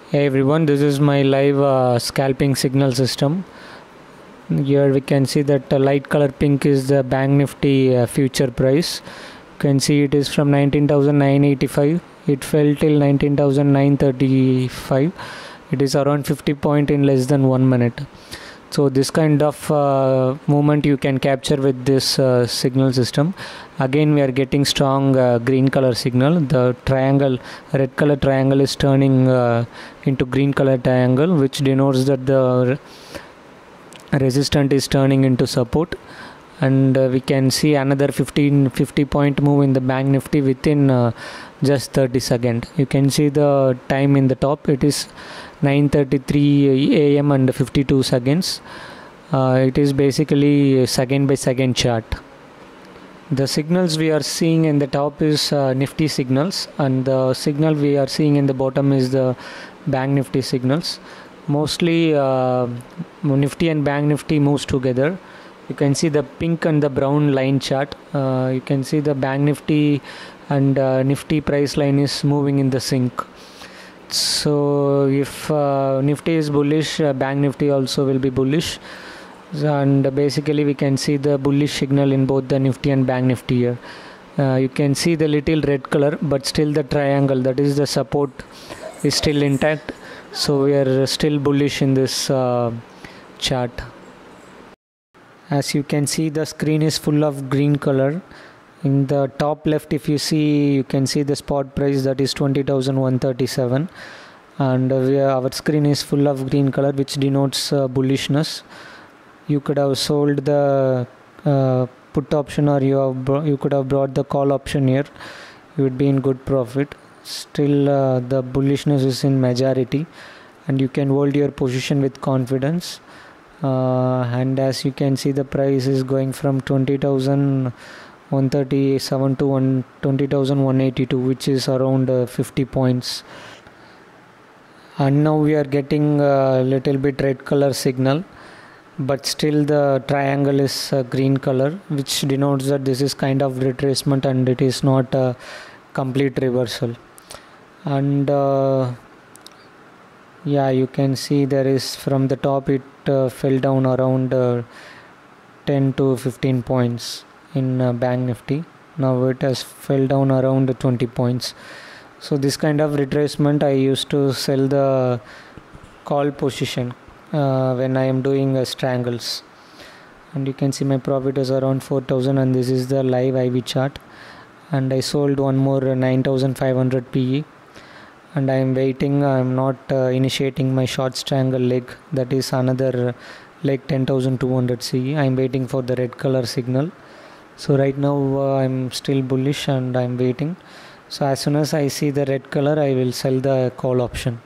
Hey everyone, this is my live scalping signal system. Here we can see that light color pink is the Bank Nifty future price. You can see it is from 19,985. It fell till 19,935. It is around 50 point in less than 1 minute. So this kind of movement you can capture with this signal system. Again we are getting strong green color signal. The triangle, red color triangle is turning into green color triangle, which denotes that the resistance is turning into support. And we can see another 50 point move in the Bank Nifty within just 30 seconds. You can see the time in the top. It is 9:33 a.m. and 52 seconds. It is basically second by second chart. The signals we are seeing in the top is Nifty signals, and the signal we are seeing in the bottom is the Bank Nifty signals. Mostly Nifty and Bank Nifty moves together. You can see the pink and the brown line chart. You can see the Bank Nifty and Nifty price line is moving in the sync. So if Nifty is bullish, Bank Nifty also will be bullish. And basically we can see the bullish signal in both the Nifty and Bank Nifty here. You can see the little red color, but still the triangle, that is the support, is still intact. So we are still bullish in this chart. As you can see, the screen is full of green color. In the top left, if you see, you can see the spot price, that is 20,137, and our screen is full of green color, which denotes bullishness. You could have sold the put option, or you could have brought the call option here. You would be in good profit. Still the bullishness is in majority, and you can hold your position with confidence. And as you can see, the price is going from 20,137 to 20,182, which is around 50 points. And now we are getting a little bit red color signal, but still the triangle is green color, which denotes that this is kind of retracement and it is not a complete reversal. And yeah, you can see there is, from the top it fell down around 10 to 15 points in Bank Nifty. Now it has fell down around 20 points. So this kind of retracement, I used to sell the call position when I am doing strangles. And you can see my profit is around 4,000, and this is the live IV chart. And I sold one more 9,500 PE. And I am waiting. I am not initiating my short strangle leg, that is another leg 10,200 CE. I am waiting for the red color signal. So right now I am still bullish and I am waiting. So as soon as I see the red color, I will sell the call option.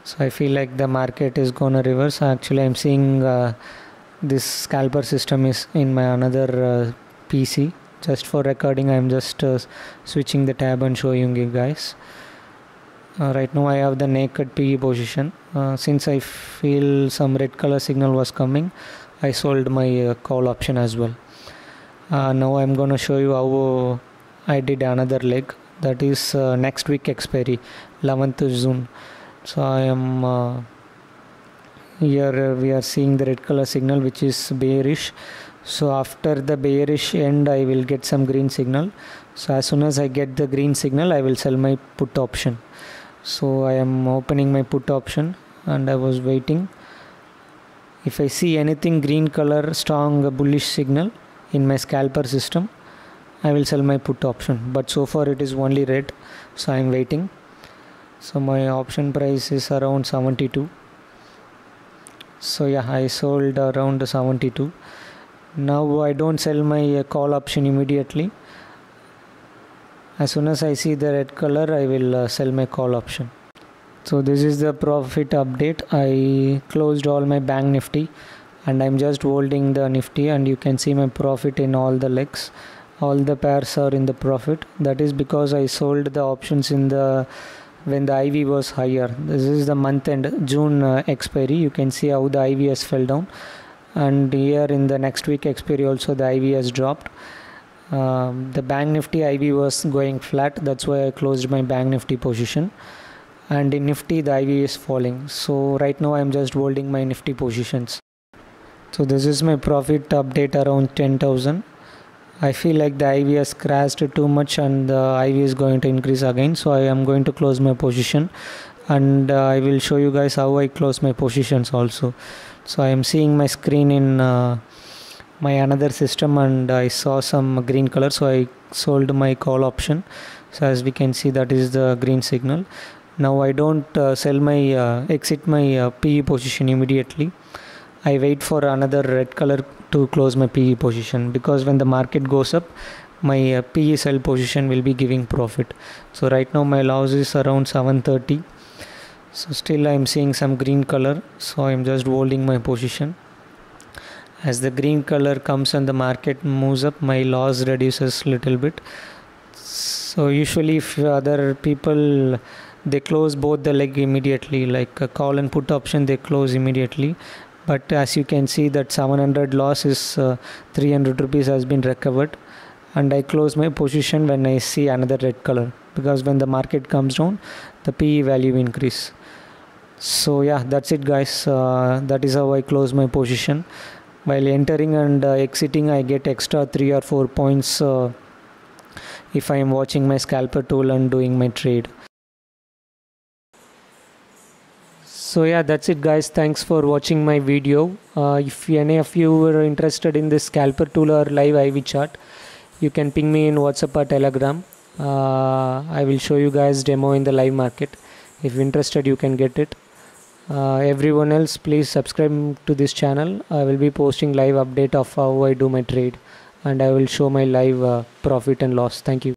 So I feel like the market is gonna reverse. Actually I'm seeing this scalper system is in my another PC. Just for recording, I'm just switching the tab and showing you guys. Right now I have the naked PE position. Since I feel some red color signal was coming, I sold my call option as well. Now I'm gonna show you how I did another leg, that is next week expiry, 11th June. So I am here we are seeing the red color signal, which is bearish. So after the bearish end, I will get some green signal. So as soon as I get the green signal, I will sell my put option. So I am opening my put option and I was waiting. If I see anything green color, strong bullish signal in my scalper system, I will sell my put option. But so far it is only red, so I am waiting. So my option price is around 72. So yeah, I sold around 72. Now I don't sell my call option immediately. As soon as I see the red color, I will sell my call option. So this is the profit update. I closed all my Bank Nifty and I'm just holding the Nifty, and you can see my profit in all the legs. All the pairs are in the profit. That is because I sold the options in the when the IV was higher. This is the month end June expiry. You can see how the IV has fell down, and here in the next week expiry also the IV has dropped. The bank nifty IV was going flat, that's why I closed my bank nifty position, and in nifty the IV is falling. So right now I'm just holding my nifty positions. So this is my profit update around 10,000. I feel like the IV has crashed too much and the IV is going to increase again, so I am going to close my position, and I will show you guys how I close my positions also. So I am seeing my screen in my another system, and I saw some green color, so I sold my call option. So as we can see, that is the green signal. Now I don't sell my exit my PE position immediately. I wait for another red color to close my PE position, because when the market goes up, my PE sell position will be giving profit. So right now my loss is around 730. So still I am seeing some green color, so I am just holding my position. As the green color comes and the market moves up, my loss reduces little bit. So usually if other people, they close both the leg immediately, like a call and put option, they close immediately. But as you can see, that 700 loss is 300 rupees has been recovered, and I close my position when I see another red color, because when the market comes down, the PE value increase. So yeah, that's it guys. That is how I close my position. While entering and exiting, I get extra 3 or 4 points if I am watching my scalper tool and doing my trade. So yeah, that's it guys. Thanks for watching my video. If any of you were interested in this scalper tool or live IV chart, you can ping me in WhatsApp or Telegram. I will show you guys demo in the live market. If you're interested, you can get it. Everyone else, please subscribe to this channel. I will be posting live update of how I do my trade, and I will show my live profit and loss. Thank you.